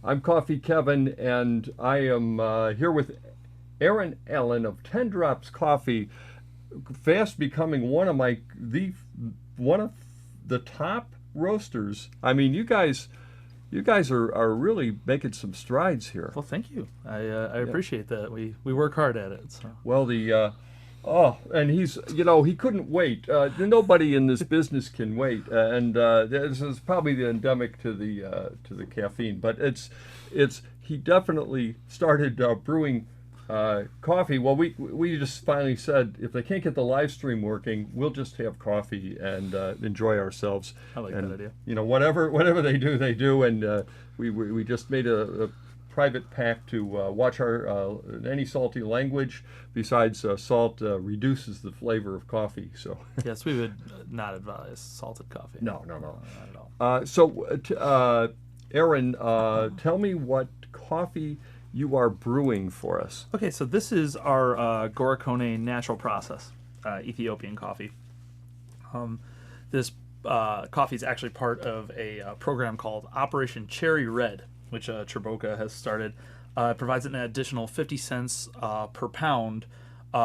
I'm Coffee Kevin, and I am here with Aaron Allan of Ten Drops Coffee, fast becoming one of the top roasters. I mean, you guys are really making some strides here. Well, thank you. I appreciate that. We work hard at it. So. Well, and he couldn't wait. Nobody in this business can wait, and this is probably the endemic to the caffeine. But he definitely started brewing coffee. Well, we just finally said if they can't get the live stream working, we'll just have coffee and enjoy ourselves. I like that idea. Whatever they do, and we just made a private pact to watch our any salty language. Besides, salt reduces the flavor of coffee. So Yes, we would not advise salted coffee. no. Not at all. Aaron, tell me what coffee you are brewing for us. Okay, so this is our Gorikone natural process, Ethiopian coffee. This coffee is actually part of a program called Operation Cherry Red, which Triboka has started. It provides an additional 50 cents per pound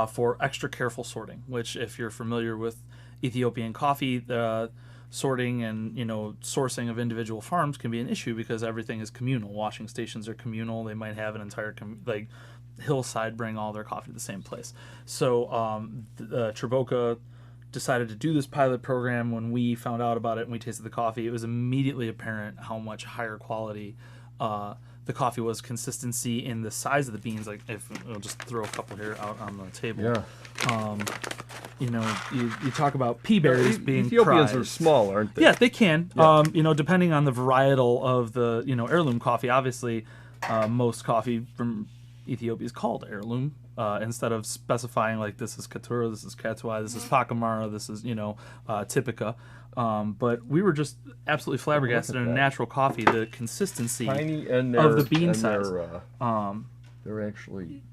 for extra careful sorting, which if you're familiar with Ethiopian coffee, the sorting and sourcing of individual farms can be an issue because everything is communal. Washing stations are communal. They might have an entire hillside bring all their coffee to the same place. So Triboka decided to do this pilot program. When we found out about it and we tasted the coffee, it was immediately apparent how much higher quality the coffee was, consistency in the size of the beans. Like, if I'll just throw a couple here out on the table. Yeah. You talk about pea berries being Ethiopians prized. are small, aren't they? Yeah, they can. Yeah. Depending on the varietal of the heirloom coffee. Obviously, most coffee from Ethiopia is called heirloom. Instead of specifying like this is Katura, this is Katwai, this is Pacamara, this is Typica. But we were just absolutely flabbergasted in a natural coffee, the consistency Tiny and of the bean size. They're actually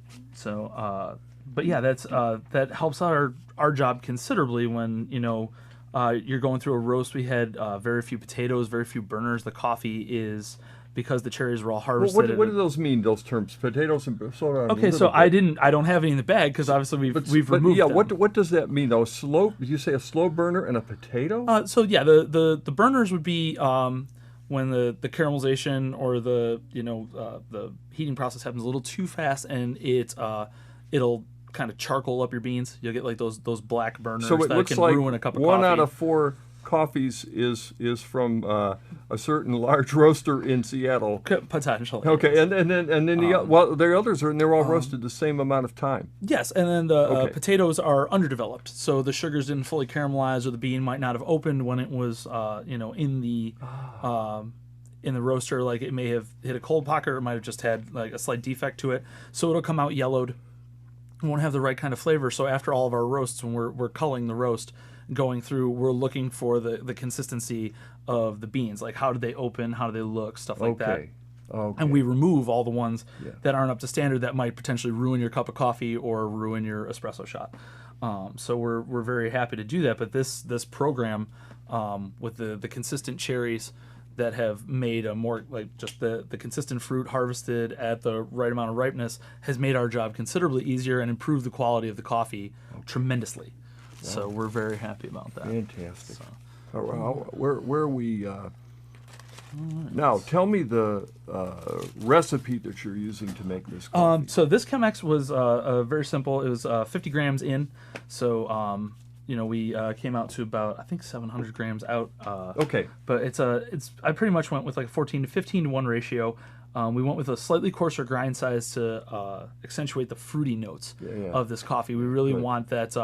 But yeah, that helps our job considerably when you're going through a roast. We had very few potatoes, very few burners. The coffee is, because the cherries were all harvested. What do those mean? Those terms, potatoes and soda. Okay, so I don't have any in the bag because obviously we've removed them. What does that mean though? Did you say a slow burner and a potato? So yeah, the burners would be when the caramelization or the heating process happens a little too fast and it'll kind of charcoal up your beans. You'll get like those black burners So it that looks can like ruin a cup of one coffee. out of 4 coffees is from a certain large roaster in Seattle. Potentially. Okay, and then the others they're all roasted the same amount of time. Yes, and then the potatoes are underdeveloped, so the sugars didn't fully caramelize, or the bean might not have opened when it was in the roaster. Like, it may have hit a cold pocket, or it might have just had like a slight defect to it, so it'll come out yellowed. It won't have the right kind of flavor. So after all of our roasts, when we're culling the roast, going through, we're looking for the consistency of the beans, like how do they open, how do they look, stuff like that. Okay. And we remove all the ones that aren't up to standard that might potentially ruin your cup of coffee or ruin your espresso shot. So we're very happy to do that. But this program with the consistent cherries that have made a more like just the consistent fruit harvested at the right amount of ripeness has made our job considerably easier and improved the quality of the coffee tremendously. Wow. So we're very happy about that. Fantastic. So, where we now tell me the recipe that you're using to make this coffee. So this Chemex was very simple. It was 50 grams in. So we came out to about, I think, 700 grams out. Okay. But I pretty much went with like a 14 to 15 to 1 ratio. We went with a slightly coarser grind size to accentuate the fruity notes of this coffee. We really want that.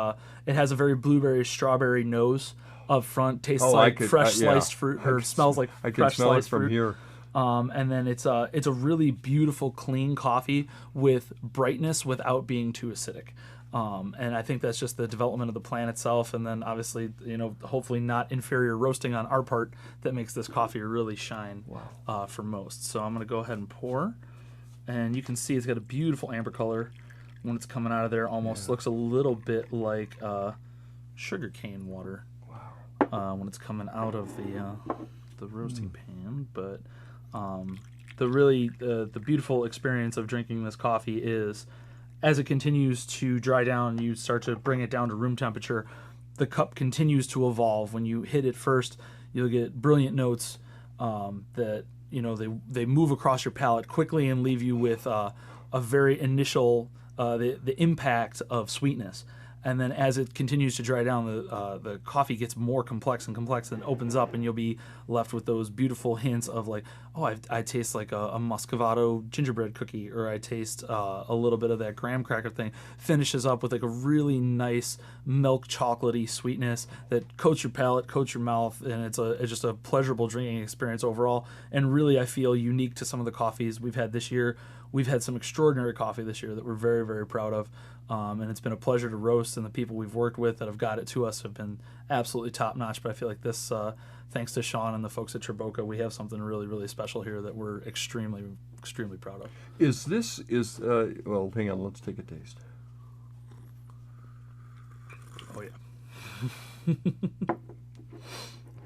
It has a very blueberry, strawberry nose up front. Tastes like fresh sliced fruit, or smells like fresh sliced fruit. I can smell it from here. And then it's a really beautiful, clean coffee with brightness without being too acidic. And I think that's just the development of the plant itself, and then obviously, hopefully not inferior roasting on our part that makes this coffee really shine for most. So I'm going to go ahead and pour, and you can see it's got a beautiful amber color when it's coming out of there. Almost looks a little bit like sugarcane water when it's coming out of the roasting pan, but the beautiful experience of drinking this coffee is, as it continues to dry down, you start to bring it down to room temperature. The cup continues to evolve. When you hit it first, you'll get brilliant notes that they move across your palate quickly and leave you with a very initial the impact of sweetness. And then as it continues to dry down, the coffee gets more complex and opens up, and you'll be left with those beautiful hints of like, oh, I taste like a Muscovado gingerbread cookie, or I taste a little bit of that graham cracker thing. Finishes up with like a really nice milk chocolatey sweetness that coats your palate, coats your mouth, and it's just a pleasurable drinking experience overall. And really, I feel unique to some of the coffees we've had this year. We've had some extraordinary coffee this year that we're very, very proud of. And it's been a pleasure to roast, and the people we've worked with that have got it to us have been absolutely top-notch. But I feel like this, thanks to Sean and the folks at Triboca, we have something really, really special here that we're extremely, extremely proud of. Well, hang on, let's take a taste. Oh, yeah.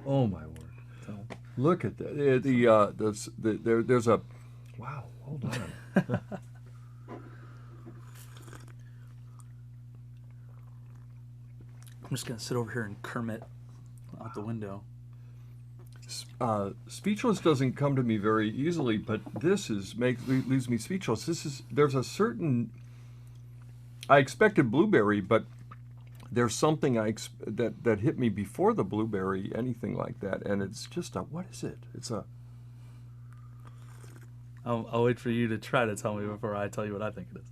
Oh, my word. So, look at that. There's a... Wow, hold on. I'm just going to sit over here and Kermit out the window. Speechless doesn't come to me very easily, but this leaves me speechless. There's a certain... I expected blueberry, but there's something that hit me before the blueberry, anything like that, and it's just what is it? It's a... I'll wait for you to try to tell me before I tell you what I think it is.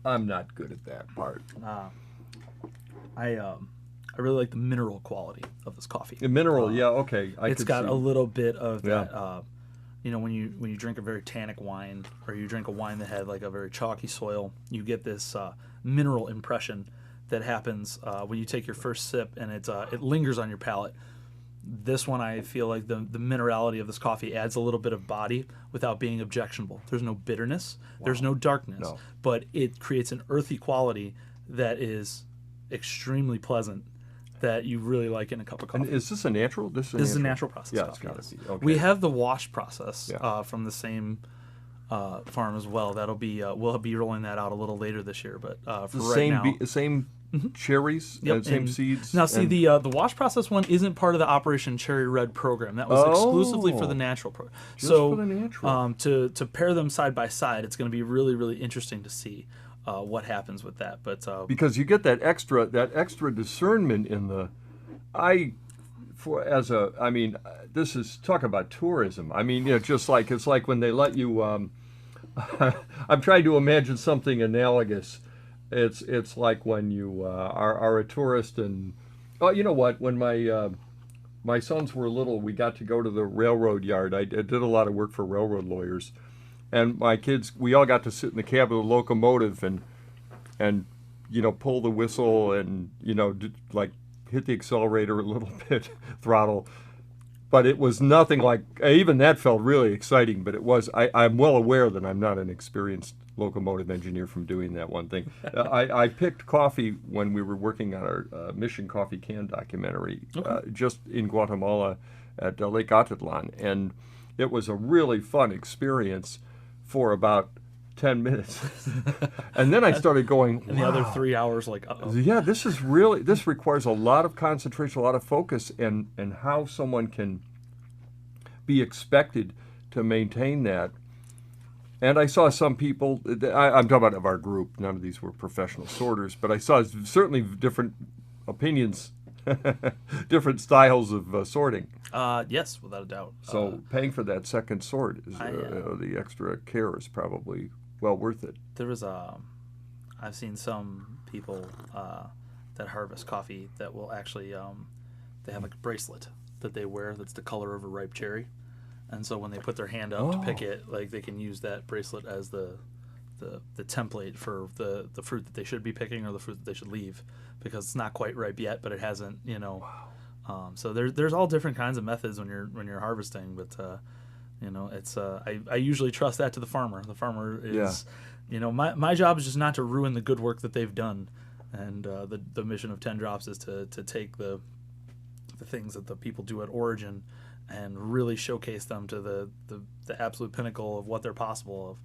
I'm not good at that part. I really like the mineral quality of this coffee. The mineral, yeah, okay. It's got a little bit of that. When you drink a very tannic wine, or you drink a wine that had like a very chalky soil, you get this mineral impression that happens when you take your first sip, and it lingers on your palate. This one, I feel like the minerality of this coffee adds a little bit of body without being objectionable. There's no bitterness. Wow. There's no darkness. But it creates an earthy quality that is extremely pleasant, that you really like in a cup of coffee. And is this a natural? This is a natural process. Yeah, it's got to be. Okay. We have the wash process from the same farm as well. That'll be we'll be rolling that out a little later this year. But for right now, same cherries, same seeds. Now, see, the wash process one isn't part of the Operation Cherry Red program. That was exclusively for the natural program. For the natural. To pair them side by side, it's going to be really, really interesting to see what happens with that. But because you get that extra discernment in the, this is talk about tourism. I mean, it's like when they let you. I'm trying to imagine something analogous. It's like when you are a tourist, and you know what? When my sons were little, we got to go to the railroad yard. I did a lot of work for railroad lawyers, and my kids, we all got to sit in the cab of the locomotive and pull the whistle and hit the accelerator a little bit, throttle. But it was nothing like, even that felt really exciting. But it was, I'm well aware that I'm not an experienced locomotive engineer from doing that one thing. I picked coffee when we were working on our Mission Coffee Can documentary, just in Guatemala at Lake Atitlan, and it was a really fun experience for about 10 minutes. And then I started going, and the other 3 hours, like, uh-oh. Yeah, this requires a lot of concentration, a lot of focus, and how someone can be expected to maintain that. And I saw some people, I'm talking about of our group, none of these were professional sorters, but I saw certainly different opinions, different styles of sorting. Yes, without a doubt. So paying for that second sort, the extra care is probably well worth it. There was I've seen some people that harvest coffee that will actually, they have like a bracelet that they wear that's the color of a ripe cherry. And so when they put their hand up to pick it, like they can use that bracelet as the template for the fruit that they should be picking or the fruit that they should leave, because it's not quite ripe yet, but it hasn't, Wow. So there's all different kinds of methods when you're harvesting, but it's I usually trust that to the farmer. The farmer is, my job is just not to ruin the good work that they've done, and the mission of 10 Drops is to take the things that the people do at origin and really showcase them to the absolute pinnacle of what they're possible of,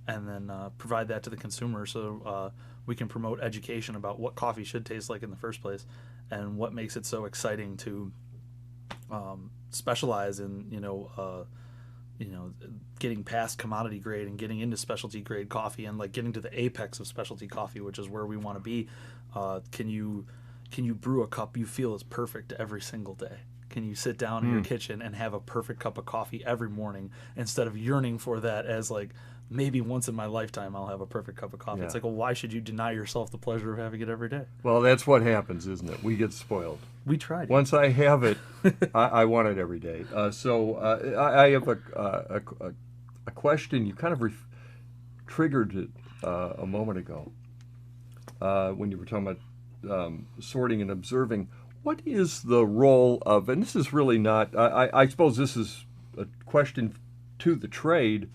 and then provide that to the consumer so we can promote education about what coffee should taste like in the first place and what makes it so exciting to specialize in, getting past commodity grade and getting into specialty grade coffee, and like getting to the apex of specialty coffee, which is where we want to be. Can you brew a cup you feel is perfect every single day? Can you sit down in your kitchen and have a perfect cup of coffee every morning instead of yearning for that as like, maybe once in my lifetime I'll have a perfect cup of coffee? Yeah. It's like, well, why should you deny yourself the pleasure of having it every day? Well, that's what happens, isn't it? We get spoiled. We tried. Once I have it, I want it every day. So I have a question. You kind of triggered it a moment ago when you were talking about sorting and observing. What is the role of, and this is really not, I suppose this is a question to the trade,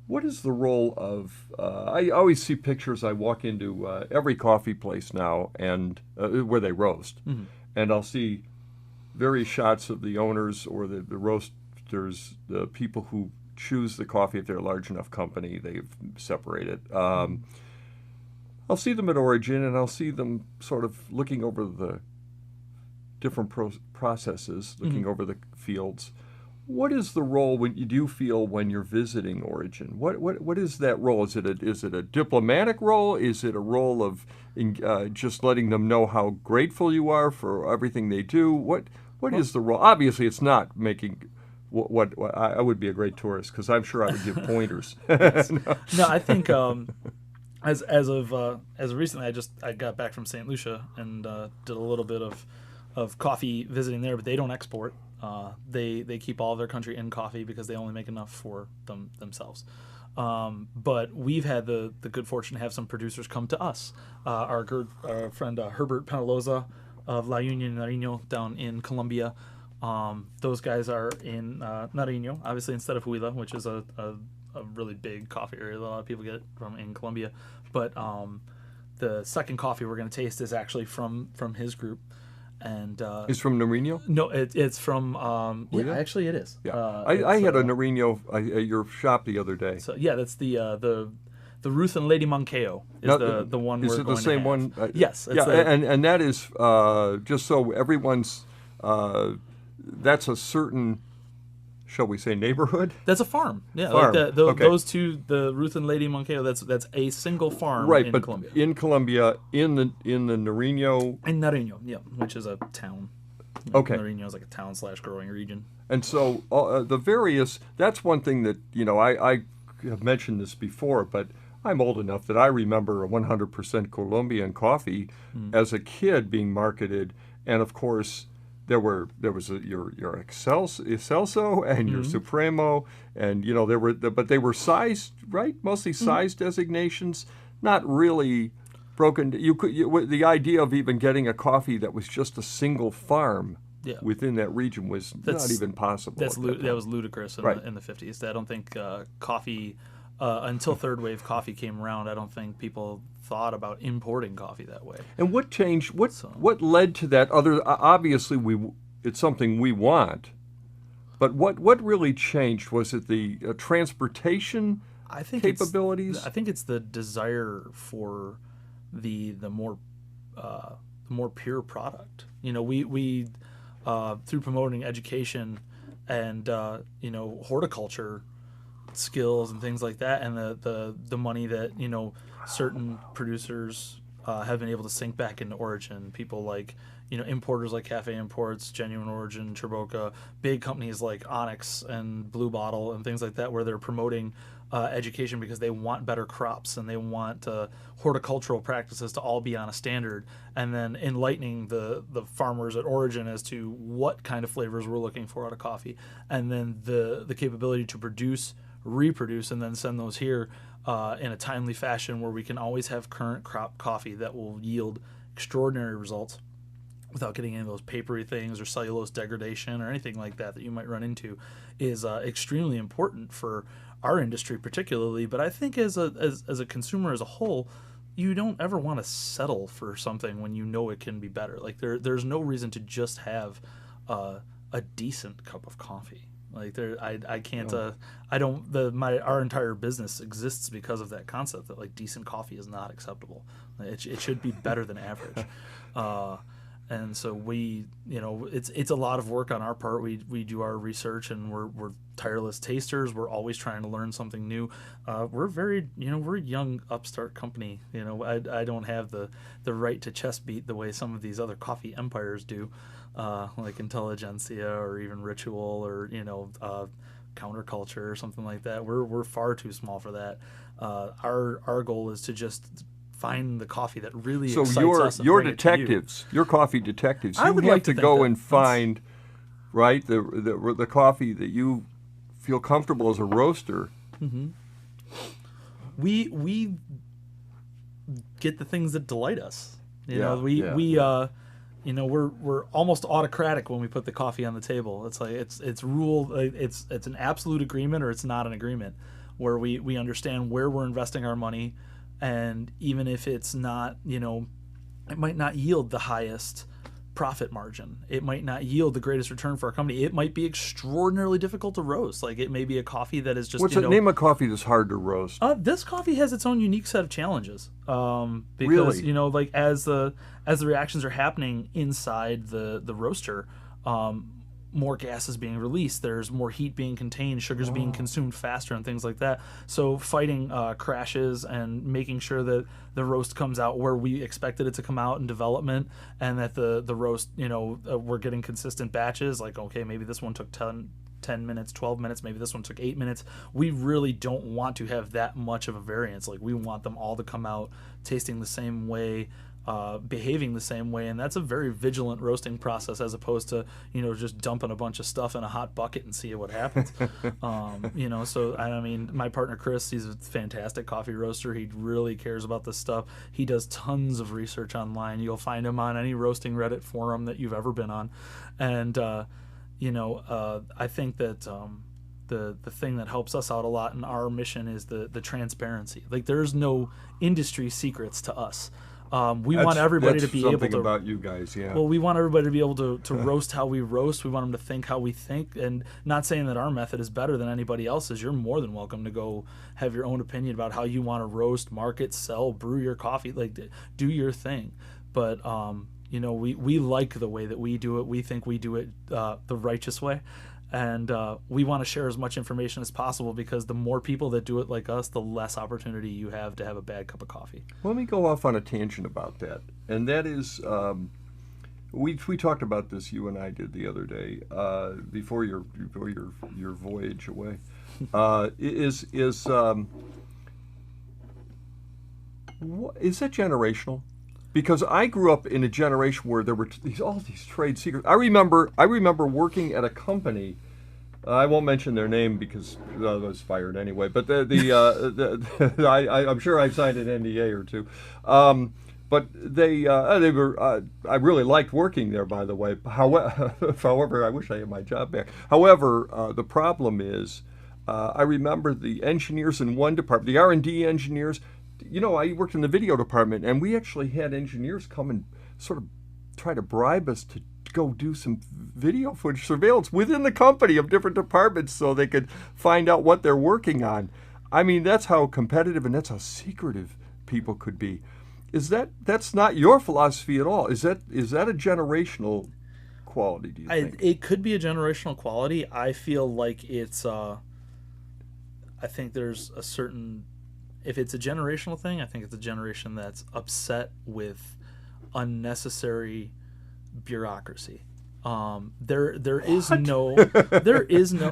what is the role of, I always see pictures, I walk into every coffee place now and where they roast, and I'll see various shots of the owners or the roasters, the people who choose the coffee. If they're a large enough company, they've separated. I'll see them at origin, and I'll see them sort of looking over the different processes, looking over the fields. What is the role when you do feel when you're visiting origin? What is that role? Is it a diplomatic role? Is it a role of just letting them know how grateful you are for everything they do? What is the role? Obviously, it's not making what I would be a great tourist, because I'm sure I would give pointers. No, I think as of recently, I got back from St. Lucia and did a little bit of coffee visiting there, but they don't export. They keep all of their country in coffee because they only make enough for themselves. But we've had the good fortune to have some producers come to us. Our friend Herbert Penaloza of La Union Nariño down in Colombia. Those guys are in Nariño, obviously, instead of Huila, which is a really big coffee area that a lot of people get from in Colombia. But the second coffee we're going to taste is actually from his group. And It's from Nariño? No, it's from actually it is. Yeah, I had a Nariño at your shop the other day. So yeah, that's the Ruth and Lady Moncayo is No, the one. Is we're it going the same to have. one? Yes. Yeah, and that is just so everyone's. That's a certain, shall we say, neighborhood? That's a farm. Yeah, farm. Like Okay. those two, the Ruth and Lady Moncayo. That's a single farm, Right, in but Colombia. in Colombia, in the Nariño. In Nariño, yeah, which is a town. Okay. Nariño is like a town / growing region. And so the various, that's one thing that, I have mentioned this before, but I'm old enough that I remember a 100% Colombian coffee as a kid being marketed. And of course, there was your Excelso and your Supremo, and but they were size, right? Mostly size designations, not really broken. The idea of even getting a coffee that was just a single farm within that region was not even possible. That was ludicrous in the 50s. I don't think coffee until third wave coffee came around. I don't think people thought about importing coffee that way. And what changed? What led to that? Obviously, it's something we want, but what really changed? Was it the transportation capabilities? I think it's the desire for the more pure product. We through promoting education and horticulture skills and things like that, and the money that certain producers have been able to sink back into origin. People like importers like Cafe Imports, Genuine Origin, Triboca, big companies like Onyx and Blue Bottle and things like that, where they're promoting education because they want better crops and they want horticultural practices to all be on a standard, and then enlightening the farmers at origin as to what kind of flavors we're looking for out of coffee, and then the capability to reproduce, and then send those here in a timely fashion where we can always have current crop coffee that will yield extraordinary results without getting into those papery things or cellulose degradation or anything like that you might run into, is extremely important for our industry particularly. But I think as a consumer as a whole, you don't ever want to settle for something when you know it can be better. Like there's no reason to just have a a decent cup of coffee. Like I can't I don't our entire business exists because of that concept that like decent coffee is not acceptable. It should be better than average. And so we, it's a lot of work on our part. We do our research, and we're tireless tasters. We're always trying to learn something new. We're very, we're a young upstart company. I don't have the right to chest beat the way some of these other coffee empires do, like Intelligentsia or even Ritual or Counterculture or something like that. We're far too small for that. Our goal is to just find the coffee that really excites us. So your detectives, your coffee detectives, you have to go and find, right, the coffee that you feel comfortable as a roaster. Mm-hmm. We get the things that delight us. We're almost autocratic when we put the coffee on the table. It's like it's ruled. It's an absolute agreement or it's not an agreement, where we understand where we're investing our money. And even if it's not, it might not yield the highest profit margin. It might not yield the greatest return for our company. It might be extraordinarily difficult to roast. Like it may be a coffee that is just. What's the name of coffee that's hard to roast? This coffee has its own unique set of challenges. Because really? like as the reactions are happening inside the roaster, more gas is being released, there's more heat being contained, sugar's being consumed faster and things like that. So fighting crashes and making sure that the roast comes out where we expected it to come out in development, and that the roast, we're getting consistent batches, like, okay, maybe this one took 10 minutes, 12 minutes, maybe this one took 8 minutes. We really don't want to have that much of a variance. Like we want them all to come out tasting the same way, behaving the same way, and that's a very vigilant roasting process, as opposed to just dumping a bunch of stuff in a hot bucket and see what happens. So I mean, my partner Chris, he's a fantastic coffee roaster. He really cares about this stuff. He does tons of research online. You'll find him on any roasting Reddit forum that you've ever been on, and I think that the thing that helps us out a lot in our mission is the transparency. Like there's no industry secrets to us. We want everybody to be able to. Something about you guys, yeah. Well, we want everybody to be able to roast how we roast. We want them to think how we think, and not saying that our method is better than anybody else's. You're more than welcome to go have your own opinion about how you want to roast, market, sell, brew your coffee. Like, do your thing. But we like the way that we do it. We think we do it the righteous way. And we want to share as much information as possible, because the more people that do it like us, the less opportunity you have to have a bad cup of coffee. Let me go off on a tangent about that. And that is, we talked about this, you and I did the other day, before your voyage away. Is that generational? Because I grew up in a generation where there were all these trade secrets. I remember working at a company. I won't mention their name because I was fired anyway. But I'm sure I signed an NDA or two. But they were. I really liked working there, by the way. However, I wish I had my job back. However, the problem is, I remember the engineers in one department, the R&D engineers. I worked in the video department, and we actually had engineers come and sort of try to bribe us to go do some video footage surveillance within the company of different departments so they could find out what they're working on. I mean, that's how competitive and that's how secretive people could be. That's not your philosophy at all? Is that a generational quality, do you think? It could be a generational quality. I feel like it's I think there's a certain. If it's a generational thing, I think it's a generation that's upset with unnecessary bureaucracy. There is no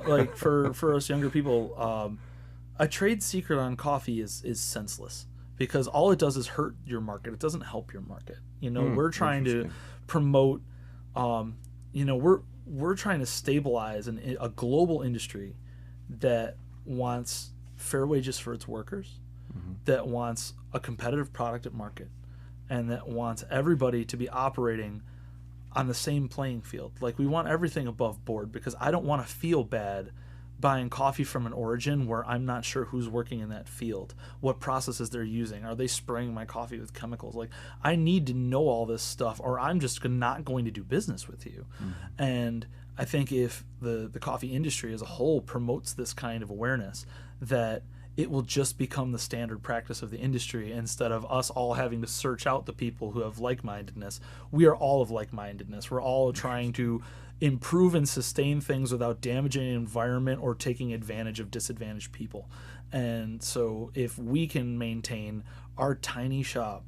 like for us younger people, a trade secret on coffee is senseless, because all it does is hurt your market. It doesn't help your market. We're trying to promote. We're trying to stabilize a global industry that wants fair wages for its workers. That wants a competitive product at market, and that wants everybody to be operating on the same playing field. Like, we want everything above board, because I don't want to feel bad buying coffee from an origin where I'm not sure who's working in that field, what processes they're using, are they spraying my coffee with chemicals? Like, I need to know all this stuff, or I'm just not going to do business with you. And I think if the coffee industry as a whole promotes this kind of awareness, that it will just become the standard practice of the industry instead of us all having to search out the people who have like-mindedness. We are all of like-mindedness. We're all trying to improve and sustain things without damaging the environment or taking advantage of disadvantaged people. And so if we can maintain our tiny shop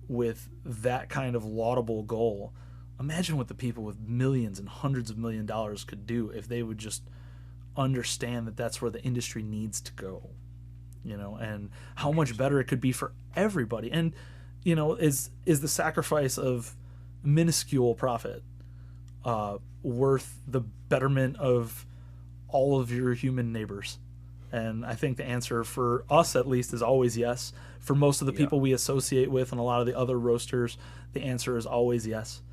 with that kind of laudable goal, imagine what the people with millions and hundreds of million dollars could do if they would just understand that that's where the industry needs to go, and how much better it could be for everybody. And is the sacrifice of minuscule profit worth the betterment of all of your human neighbors? And I think the answer for us, at least, is always yes. For most of the people we associate with and a lot of the other roasters, the answer is always yes.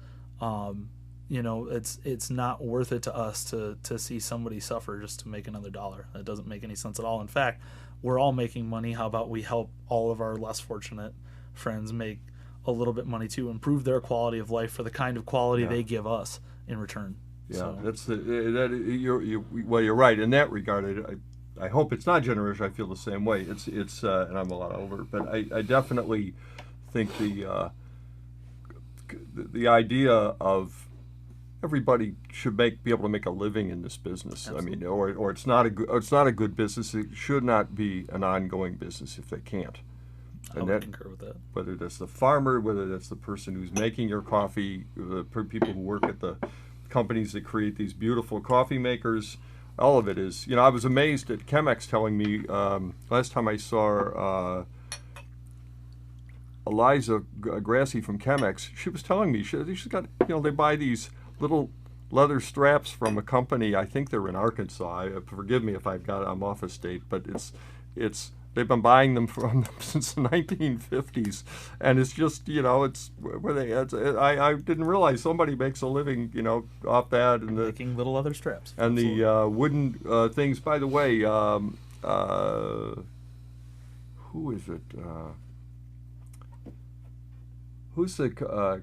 It's not worth it to us to see somebody suffer just to make another dollar. That doesn't make any sense at all. In fact, we're all making money. How about we help all of our less fortunate friends make a little bit money too, improve their quality of life for the kind of quality they give us in return. Yeah, so. You're right in that regard. I hope it's not generous. I feel the same way. It's and I'm a lot older, but I definitely think the idea of everybody should be able to make a living in this business. Absolutely. I mean, or it's not a good business. It should not be an ongoing business if they can't. I would concur with that. Whether that's the farmer, whether that's the person who's making your coffee, the people who work at the companies that create these beautiful coffee makers. All of it is, I was amazed at Chemex telling me last time I saw Eliza Grassi from Chemex. She was telling me she's got, they buy these little leather straps from a company. I think they're in Arkansas. Forgive me if I'm off a state, but they've been buying them from them since the 1950s, and it's just it's where I didn't realize somebody makes a living off that and making little leather straps and Absolutely. The wooden things. By the way, who is it? Who's the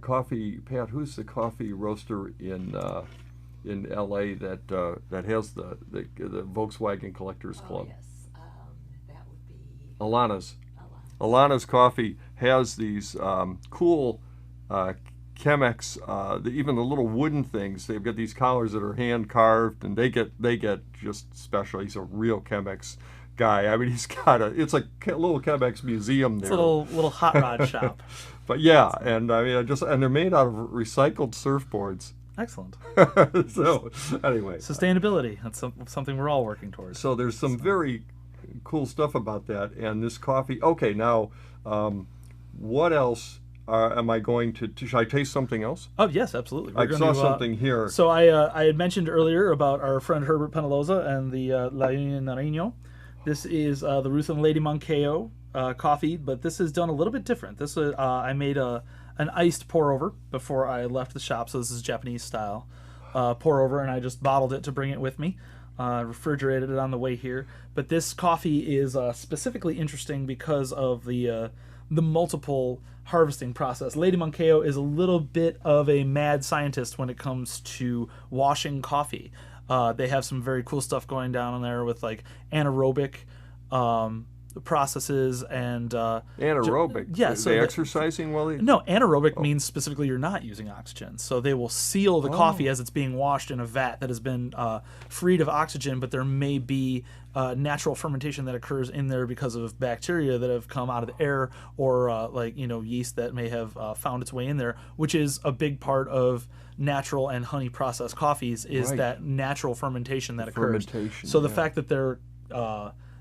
coffee Pat? Who's the coffee roaster in L.A. that has the Volkswagen Collectors Club? Yes. Alana's Coffee has these cool Chemex, even the little wooden things. They've got these collars that are hand carved, and they get just special. He's a real Chemex guy. I mean, it's like a little Chemex museum there. It's a little hot rod shop. But yeah, and I mean, and they're made out of recycled surfboards. Excellent. So anyway, sustainability. That's something we're all working towards. So there's some very cool stuff about that, and this coffee. Okay, now what else am I going to should I taste something else? Oh yes, absolutely. I saw something here. So I had mentioned earlier about our friend Herbert Penaloza and the La Union Nariño. This is the Ruth and Lady Moncayo coffee, but this is done a little bit different. This I made an iced pour over before I left the shop, so this is Japanese style pour over, and I just bottled it to bring it with me. Refrigerated it on the way here, but this coffee is specifically interesting because of the multiple harvesting process. Lady Moncayo is a little bit of a mad scientist when it comes to washing coffee. They have some very cool stuff going down in there with like anaerobic processes and anaerobic. Yeah, so they exercising while they. No, anaerobic means specifically you're not using oxygen. So they will seal the coffee as it's being washed in a vat that has been freed of oxygen, but there may be natural fermentation that occurs in there because of bacteria that have come out of the air, or yeast that may have found its way in there, which is a big part of natural and honey processed coffees is that natural fermentation that occurs. So the fact that they're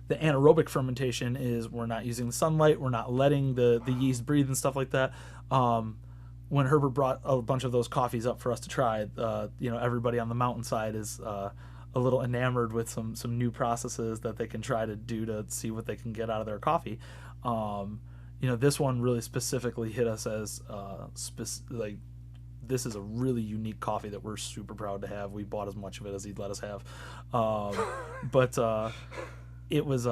the anaerobic fermentation is we're not using the sunlight, we're not letting the yeast breathe and stuff like that. When Herbert brought a bunch of those coffees up for us to try, everybody on the mountainside is a little enamored with some new processes that they can try to do to see what they can get out of their coffee. This one really specifically hit us as this is a really unique coffee that we're super proud to have. We bought as much of it as he'd let us have. it was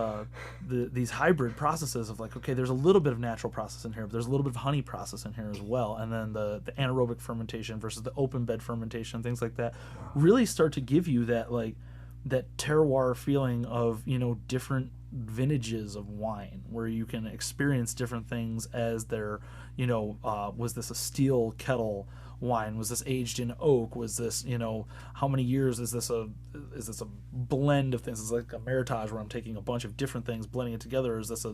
these hybrid processes of like, okay, there's a little bit of natural process in here, but there's a little bit of honey process in here as well, and then the anaerobic fermentation versus the open bed fermentation, things like that, really start to give you that like that terroir feeling of, you know, different vintages of wine, where you can experience different things as they're, you know, was this a steel kettle wine? Was this aged in oak? Was this, you know, how many years is this a blend of things? It's like a meritage where I'm taking a bunch of different things, blending it together. Or is this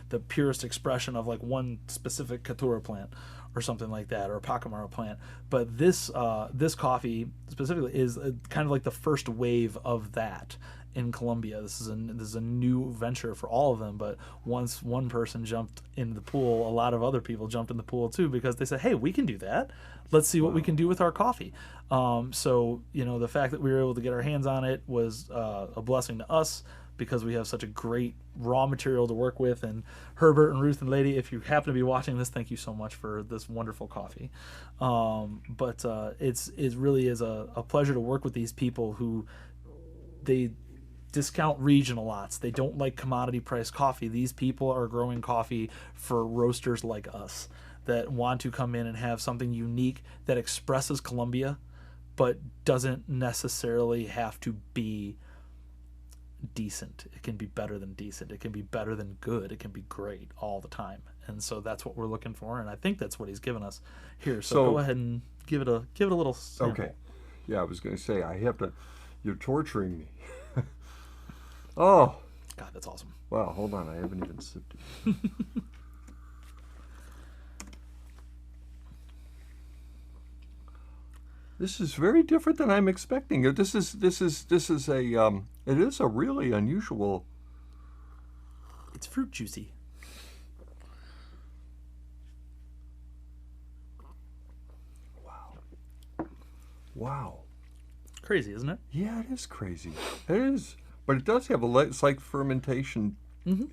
the purest expression of like one specific Caturra plant or something like that, or a Pacamara plant? But this coffee specifically is kind of like the first wave of that in Colombia. This is a new venture for all of them, but once one person jumped in the pool, a lot of other people jumped in the pool too, because they said, hey, we can do that. Let's see what we can do with our coffee. So, you know, the fact that we were able to get our hands on it was a blessing to us, because we have such a great raw material to work with. And Herbert and Ruth and Lady, if you happen to be watching this, thank you so much for this wonderful coffee. But it really is a pleasure to work with these people who they discount regional lots. They don't like commodity price coffee. These people are growing coffee for roasters like us that want to come in and have something unique that expresses Colombia, but doesn't necessarily have to be decent. It can be better than decent. It can be better than good. It can be great all the time. And so that's what we're looking for, and I think that's what he's given us here. So go ahead and give it a little sample. Okay. Yeah, I was going to say, I have to. You're torturing me. Oh. God, that's awesome. Wow, hold on. I haven't even sipped it. This is very different than I'm expecting. This is a it is a really unusual. It's fruit juicy. Wow. Crazy, isn't it? Yeah, it is crazy. It is. But it does have a slight fermentation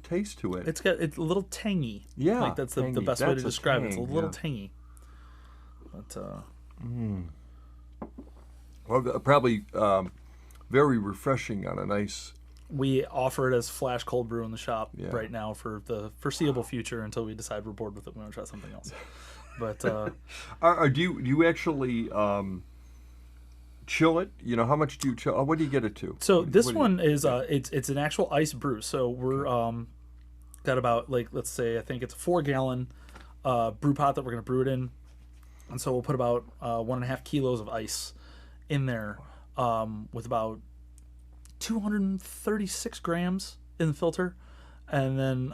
taste to it. It's a little tangy. Yeah, like that's the best way to describe it. It's a little tangy. But well, probably very refreshing on a nice. We offer it as flash cold brew in the shop right now for the foreseeable future until we decide we're bored with it. We want to try something else. But do you actually? Chill it? You know, how much do you chill? What do you get it to? So this one is it's an actual ice brew. So we're got about, like, let's say, I think it's a 4-gallon brew pot that we're gonna brew it in, and so we'll put about 1.5 kilos of ice in there with about 236 grams in the filter, and then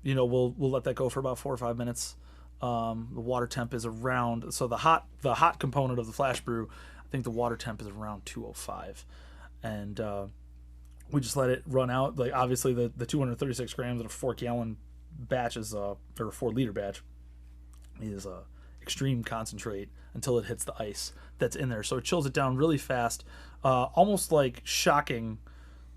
you know, we'll let that go for about 4 or 5 minutes. The water temp is around, so the hot component of the flash brew, I think the water temp is around 205, and we just let it run out. Like, obviously the 236 grams in a 4-gallon batch is or a 4-liter batch is extreme concentrate until it hits the ice that's in there. So it chills it down really fast, almost like shocking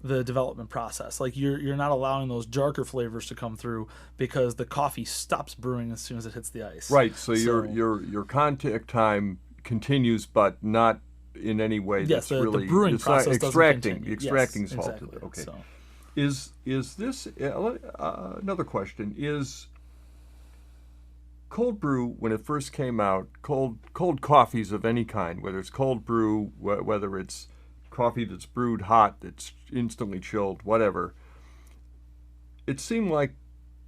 the development process. Like, you're not allowing those darker flavors to come through because the coffee stops brewing as soon as it hits the ice. Right. So your contact time continues, but not in any way that's really the brewing process extracting yes, salt. Exactly. Okay. So. Is this another question? Is cold brew, when it first came out, cold coffees of any kind, whether it's cold brew, whether it's coffee that's brewed hot, that's instantly chilled, whatever, it seemed like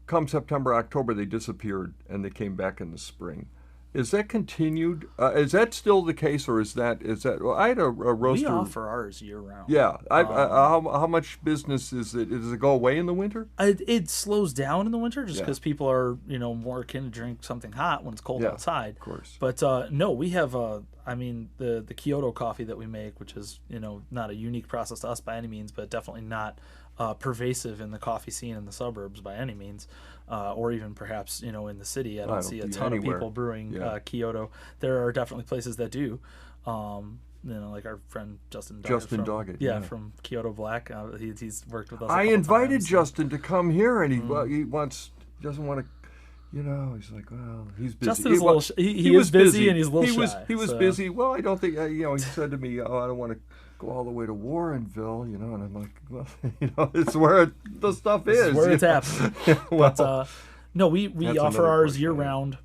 come September, October, they disappeared and they came back in the spring. Is that continued? Is that still the case, or is that? Well, I had a roaster. We offer ours year round. Yeah. How much business is it? Does it go away in the winter? It slows down in the winter just because people are, you know, more akin to drink something hot when it's cold outside. Of course. But no, we have I mean, the Kyoto coffee that we make, which is, you know, not a unique process to us by any means, but definitely not pervasive in the coffee scene in the suburbs by any means, or even perhaps, you know, in the city. I don't see a ton of people brewing Kyoto. There are definitely places that do. You know, like our friend Justin Doggett. From Kyoto Black. He's worked with us. I invited Justin to come here, and he doesn't want to. You know, he's like, well, he's busy. Justin's he was busy and he's a little shy. He was busy. Well, I don't think, you know, he said to me, oh, I don't want to go all the way to Warrenville, you know, and I'm like, well, you know, it's where the stuff is. It's where it's know? happening. Well, But no, we that's offer another ours point, year yeah. round.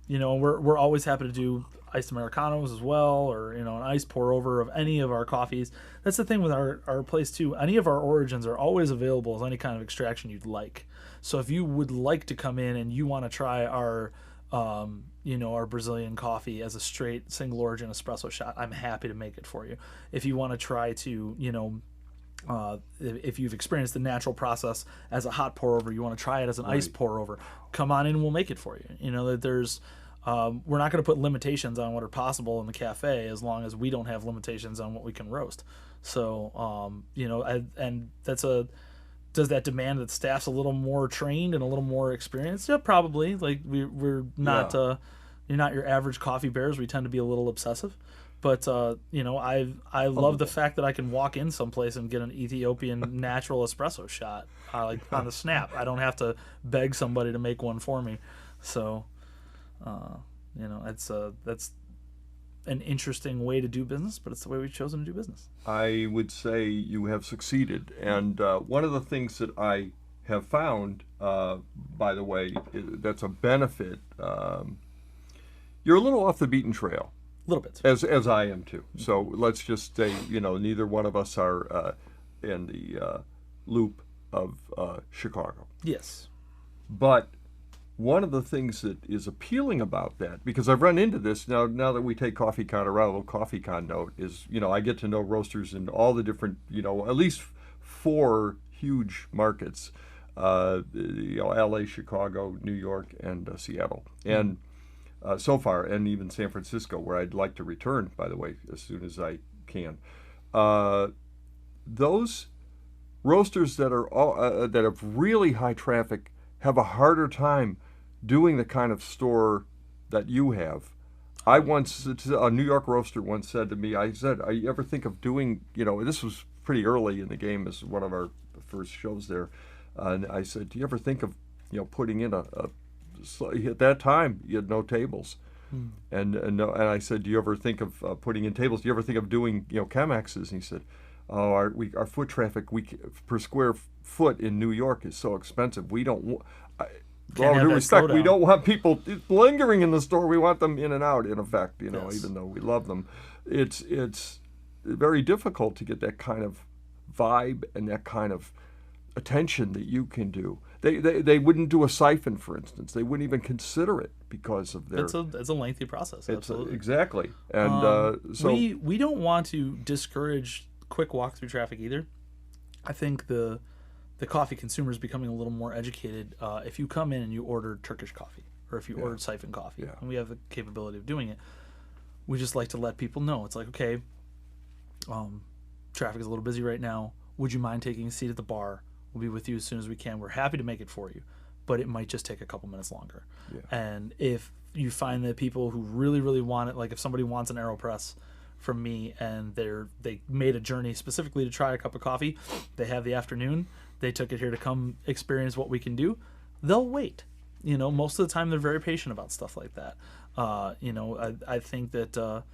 You know, we're always happy to do iced Americanos as well, or, you know, an ice pour over of any of our coffees. That's the thing with our place too. Any of our origins are always available as any kind of extraction you'd like. So if you would like to come in and you want to try our you know, our Brazilian coffee as a straight single origin espresso shot, I'm happy to make it for you. If you want to try to, you know, if you've experienced the natural process as a hot pour over, you want to try it as an ice pour over, come on in and we'll make it for you. You know, that there's we're not going to put limitations on what are possible in the cafe as long as we don't have limitations on what we can roast. So you know, and that's does that demand that staff's a little more trained and a little more experienced? Yeah, probably. Like we're not you're not your average coffee bears. We tend to be a little obsessive. But you know, I love the fact that I can walk in someplace and get an Ethiopian natural espresso shot like on the snap. I don't have to beg somebody to make one for me. So, you know, that's an interesting way to do business, but it's the way we've chosen to do business. I would say you have succeeded. And one of the things that I have found, by the way, that's a benefit, you're a little off the beaten trail. A little bit. As I am too. So let's just say, you know, neither one of us are in the loop of Chicago. Yes. But one of the things that is appealing about that, because I've run into this now that we take CoffeeCon around, a little CoffeeCon note is, you know, I get to know roasters in all the different, you know, at least 4 huge markets, you know, LA, Chicago, New York, and Seattle. And so far, and even San Francisco, where I'd like to return, by the way, as soon as I can. Those roasters that are that have really high traffic have a harder time doing the kind of store that you have. A New York roaster once said to me, I said, "You ever think of doing?" You know, this was pretty early in the game, as one of our first shows there, and I said, "Do you ever think of, you know, putting in so at that time you had no tables, and I said, do you ever think of putting in tables? Do you ever think of doing, you know, Chemexes?" And he said, "Oh, our foot traffic per square foot in New York is so expensive. We don't. With all due respect, we don't want people lingering in the store. We want them in and out. In effect, you know, even though we love them, it's very difficult to get that kind of vibe and that kind of attention that you can do. They wouldn't do a siphon, for instance. They wouldn't even consider it because of their. It's a lengthy process. Absolutely. Exactly, and so we don't want to discourage quick walk-through traffic either. I think the coffee consumer is becoming a little more educated. If you come in and you order Turkish coffee, or if you ordered siphon coffee, and we have the capability of doing it, we just like to let people know. It's like, okay, traffic is a little busy right now. Would you mind taking a seat at the bar? We'll be with you as soon as we can. We're happy to make it for you, but it might just take a couple minutes longer. Yeah. And if you find that people who really, really want it, like if somebody wants an AeroPress from me and they made a journey specifically to try a cup of coffee, they have the afternoon, they took it here to come experience what we can do, they'll wait. You know, most of the time they're very patient about stuff like that. You know, I think that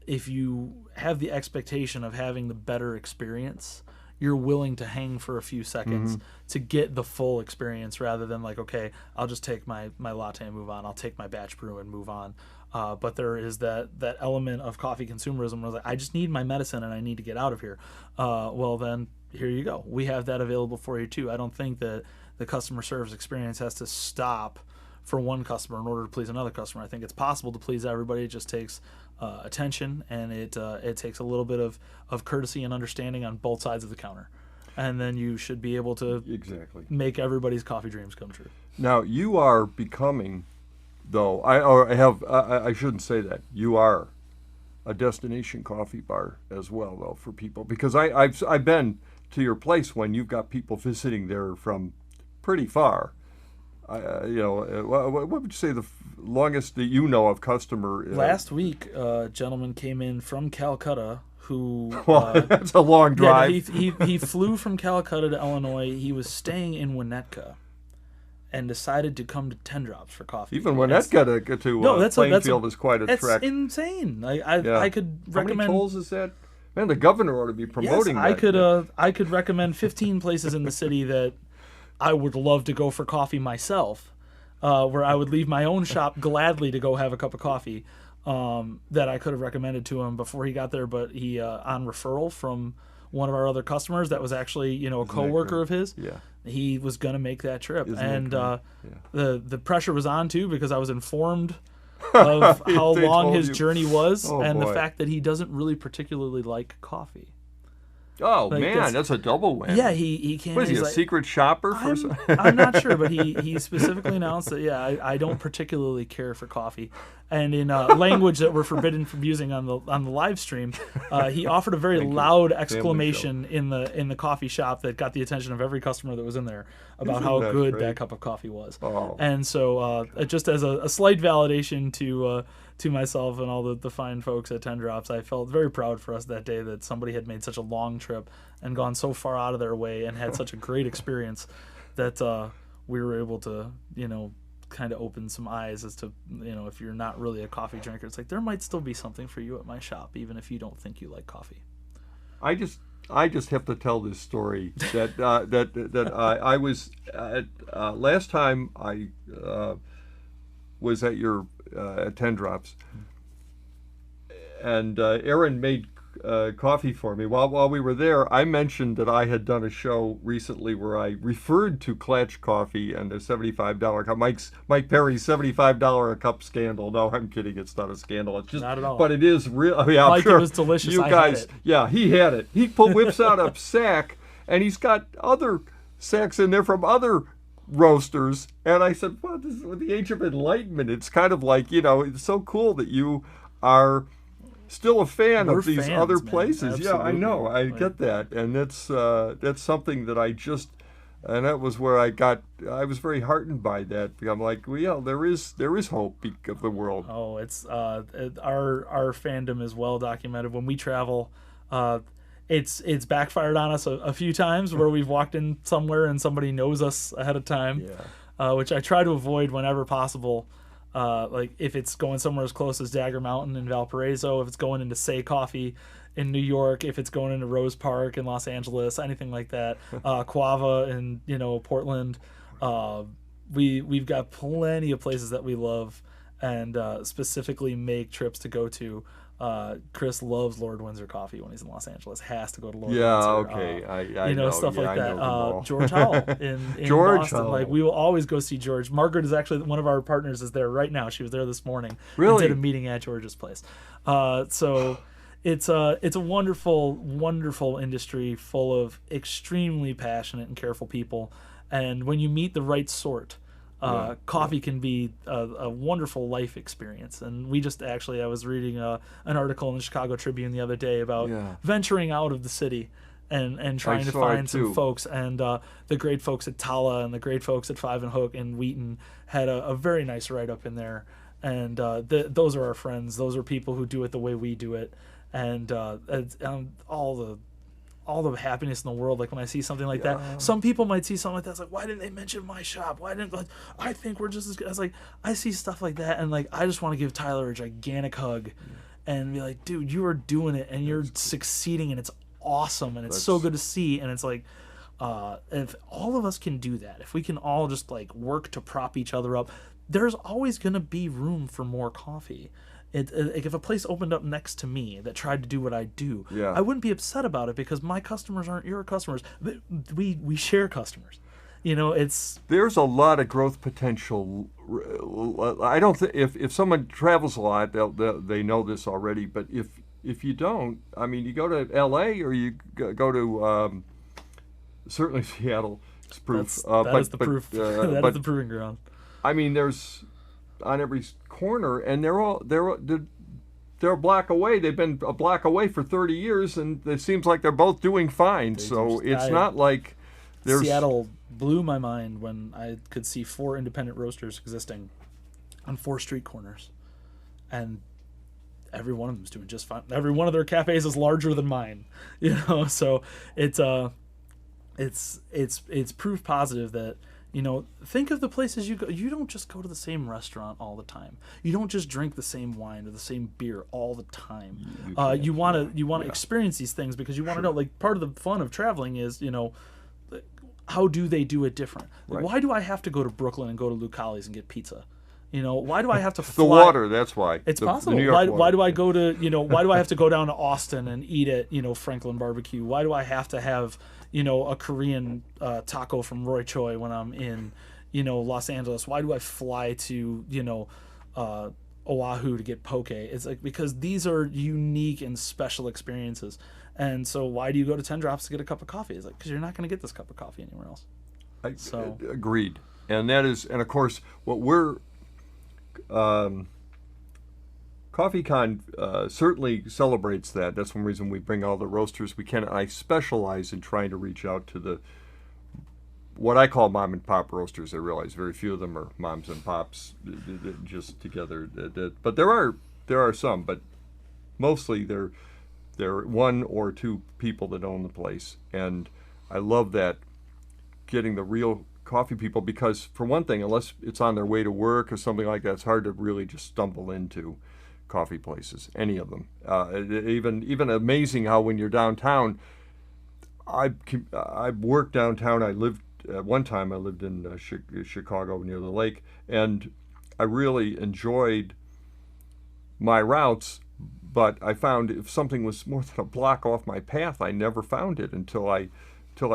if you have the expectation of having the better experience, you're willing to hang for a few seconds to get the full experience rather than like, okay, I'll just take my latte and move on. I'll take my batch brew and move on. But there is that element of coffee consumerism where like, I just need my medicine and I need to get out of here. Well, then here you go. We have that available for you too. I don't think that the customer service experience has to stop for one customer in order to please another customer. I think it's possible to please everybody. It just takes attention, and it takes a little bit of courtesy and understanding on both sides of the counter. And then you should be able to make everybody's coffee dreams come true. Now, you are becoming, though, I shouldn't say that. You are a destination coffee bar as well, though, for people. Because I've been to your place when you've got people visiting there from pretty far. You know, what would you say the longest that you know of customer? Last week, a gentleman came in from Calcutta who. Well, that's a long drive. Yeah, he flew from Calcutta to Illinois. He was staying in Winnetka, and decided to come to 10 Drops for coffee. Even Winnetka to Plainfield is quite a trek. That's insane. I could recommend. How many tolls is that? Man, the governor ought to be promoting that. I could recommend 15 places in the city that I would love to go for coffee myself, where I would leave my own shop gladly to go have a cup of coffee, that I could have recommended to him before he got there, but he on referral from one of our other customers that was actually a coworker of his. Yeah. He was gonna make that trip, and Yeah. the pressure was on too, because I was informed of how They long told his you. journey was, Oh, and the boy. fact that he doesn't really particularly like coffee. Oh, Like, man, that's a double whammy. Yeah, he came. What is in, he, he's a like, secret shopper for some? I'm not sure, but he specifically announced that I don't particularly care for coffee, and in language that we're forbidden from using on the live stream, he offered a very loud exclamation in the coffee shop that got the attention of every customer that was in there about Isn't how that good great? that cup of coffee was. Oh. And so just as a slight validation to myself and all the fine folks at 10 Drops, I felt very proud for us that day that somebody had made such a long trip and gone so far out of their way and had such a great experience that we were able to, kind of open some eyes as to, if you're not really a coffee drinker, it's like there might still be something for you at my shop, even if you don't think you like coffee. I just have to tell this story that I was last time I was at your at 10 Drops, and Aaron made coffee for me. While we were there, I mentioned that I had done a show recently where I referred to Klatch Coffee and the $75 cup, Mike Perry's $75 a cup scandal. No, I'm kidding. It's not a scandal. It's just, Not at all. but it is real. I mean, I'm Mike, sure it was delicious. You I had guys, it. yeah, he had it. He whips out a sack, and he's got other sacks in there from other roasters. And I said, well, this is with the age of enlightenment. It's kind of like, it's so cool that you are still a fan We're of these fans, other man. places. Yeah, I Absolutely. know. I get that. And that's something that and that was where I was very heartened by that. I'm like, well, yeah, there is hope of the world. Oh, it's our fandom is well documented. When we travel, it's backfired on us a few times where we've walked in somewhere and somebody knows us ahead of time, which I try to avoid whenever possible. Like if it's going somewhere as close as Dagger Mountain in Valparaiso, if it's going into Say Coffee in New York, if it's going into Rose Park in Los Angeles, anything like that, Quava in Portland, we've got plenty of places that we love and specifically make trips to go to. Chris loves Lord Windsor Coffee when he's in Los Angeles. Has to go to Lord Windsor. Okay. I know stuff yeah, like I that. know them all. George Howell in George Boston. Howell. Like we will always go see George. Margaret is actually one of our partners. Is there right now? She was there this morning. Really? And did a meeting at George's place. So it's a wonderful, wonderful industry full of extremely passionate and careful people. And when you meet the right sort, coffee can be a wonderful life experience. And we just I was reading an article in the Chicago Tribune the other day about venturing out of the city and trying to find some folks. And the great folks at Tala and the great folks at Five and Hook and Wheaton had a very nice write-up in there. And those are our friends. Those are people who do it the way we do it. And all the happiness in the world. Like when I see something like that, some people might see something like that. It's like, why didn't they mention my shop? Why didn't I think we're just as good? I was like, I see stuff like that, and like I just want to give Tyler a gigantic hug, and be like, dude, you are doing it, and you're succeeding, and it's awesome, and it's so good to see. And it's like, if all of us can do that, if we can all just like work to prop each other up, there's always gonna be room for more coffee. If a place opened up next to me that tried to do what I do, I wouldn't be upset about it because my customers aren't your customers. We share customers. There's a lot of growth potential. I don't think if someone travels a lot, they know this already. But if you don't, I mean, you go to L.A. or you go to certainly Seattle. It's proof. That is the proof. That is the proving ground. I mean, there's on every corner, and they're a block away. They've been a block away for 30 years, and it seems like they're both doing fine. It's not like there's... Seattle blew my mind when I could see 4 independent roasters existing on 4 street corners, and every one of them is doing just fine. Every one of their cafes is larger than mine, so it's proof positive that Think of the places you go. You don't just go to the same restaurant all the time. You don't just drink the same wine or the same beer all the time. You want to experience these things because you want to know. Like, part of the fun of traveling is, how do they do it different? Like, why do I have to go to Brooklyn and go to Lucali's and get pizza? Why do I have to fly? The water, that's why. It's possible. Why do I go to, why do I have to go down to Austin and eat at, Franklin Barbecue? Why do I have to have, a Korean taco from Roy Choi when I'm in, Los Angeles? Why do I fly to, Oahu to get poke? It's like, because these are unique and special experiences. And so why do you go to 10 Drops to get a cup of coffee? It's like, because you're not going to get this cup of coffee anywhere else. Agreed. And of course, what we're, CoffeeCon certainly celebrates that. That's one reason we bring all the roasters we can. I specialize in trying to reach out to what I call mom and pop roasters. I realize very few of them are moms and pops just together. But there are some, but mostly they're one or two people that own the place. And I love that, getting the real coffee people, because for one thing, unless it's on their way to work or something like that, it's hard to really just stumble into coffee places, any of them. Even amazing how when you're downtown, I worked downtown. I lived at one time. I lived in Chicago near the lake, and I really enjoyed my routes. But I found if something was more than a block off my path, I never found it until I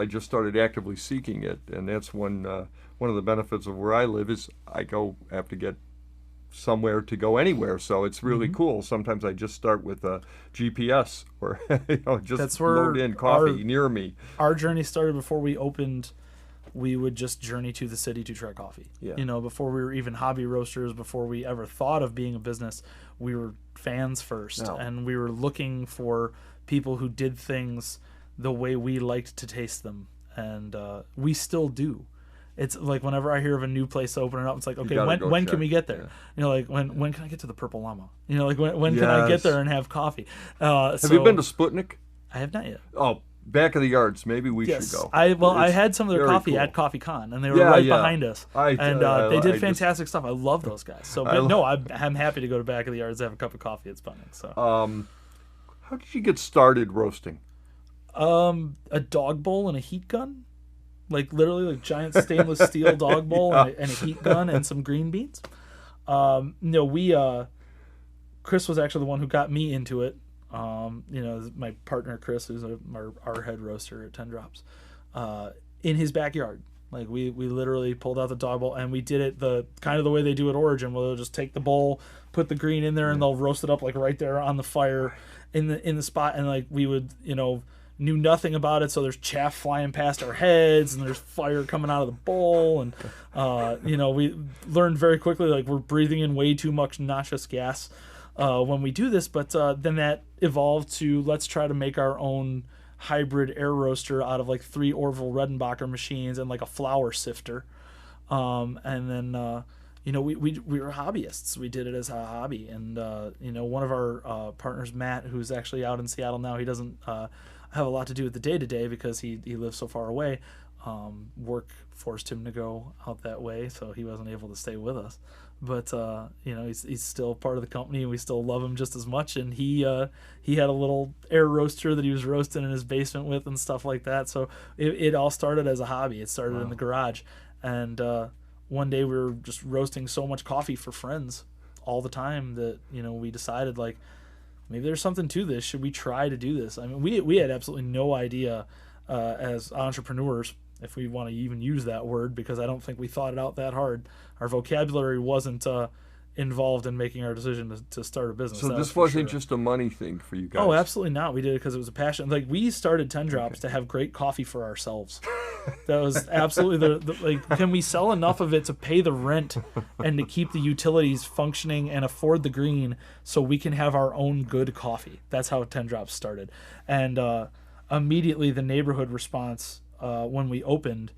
just started actively seeking it. And that's one of the benefits of where I live is I have to get somewhere to go anywhere. So it's really cool. Sometimes I just start with a GPS or just load in coffee near me. Our journey started before we opened. We would just journey to the city to try coffee. Yeah. Before we were even hobby roasters, before we ever thought of being a business, we were fans first. No. And we were looking for people who did things the way we liked to taste them. And we still do. It's like whenever I hear of a new place opening up, it's like, okay, when can we get there? Yeah. Like when can I get to the Purple Llama? Like when can I get there and have coffee? Have you been to Sputnik? I have not yet. Oh, back of the yards. Maybe we should go. I had some of their coffee at CoffeeCon, and they were right behind us. They did fantastic stuff. I love those guys. So, I'm happy to go to back of the yards to have a cup of coffee at Sputnik. So, how did you get started roasting? A dog bowl and a heat gun, like literally like giant stainless steel dog bowl and a heat gun and some green beans. Chris was actually the one who got me into it. My partner Chris, who's our head roaster at 10 Drops, in his backyard. Like we literally pulled out the dog bowl and we did it the way they do at Origin, where they'll just take the bowl, put the green in there, and they'll roast it up like right there on the fire in the spot. And like we would, knew nothing about it, so there's chaff flying past our heads and there's fire coming out of the bowl, and we learned very quickly like we're breathing in way too much noxious gas when we do this. But then that evolved to, let's try to make our own hybrid air roaster out of like 3 Orville Redenbacher machines and like a flour sifter. And then we were hobbyists. We did it as a hobby. And one of our partners, Matt, who's actually out in Seattle now, he doesn't have a lot to do with the day-to-day because he lives so far away. Work forced him to go out that way, so he wasn't able to stay with us. But he's still part of the company, and we still love him just as much. And he had a little air roaster that he was roasting in his basement with and stuff like that. So it all started as a hobby. It started in the garage, and one day we were just roasting so much coffee for friends all the time that we decided like, maybe there's something to this. Should we try to do this? I mean, we had absolutely no idea as entrepreneurs, if we want to even use that word, because I don't think we thought it out that hard. Our vocabulary wasn't involved in making our decision to start a business. So this wasn't just a money thing for you guys? Oh, absolutely not. We did it because it was a passion. Like, we started 10 Drops to have great coffee for ourselves. That was absolutely like, can we sell enough of it to pay the rent and to keep the utilities functioning and afford the green so we can have our own good coffee? That's how 10 Drops started. And immediately the neighborhood response when we opened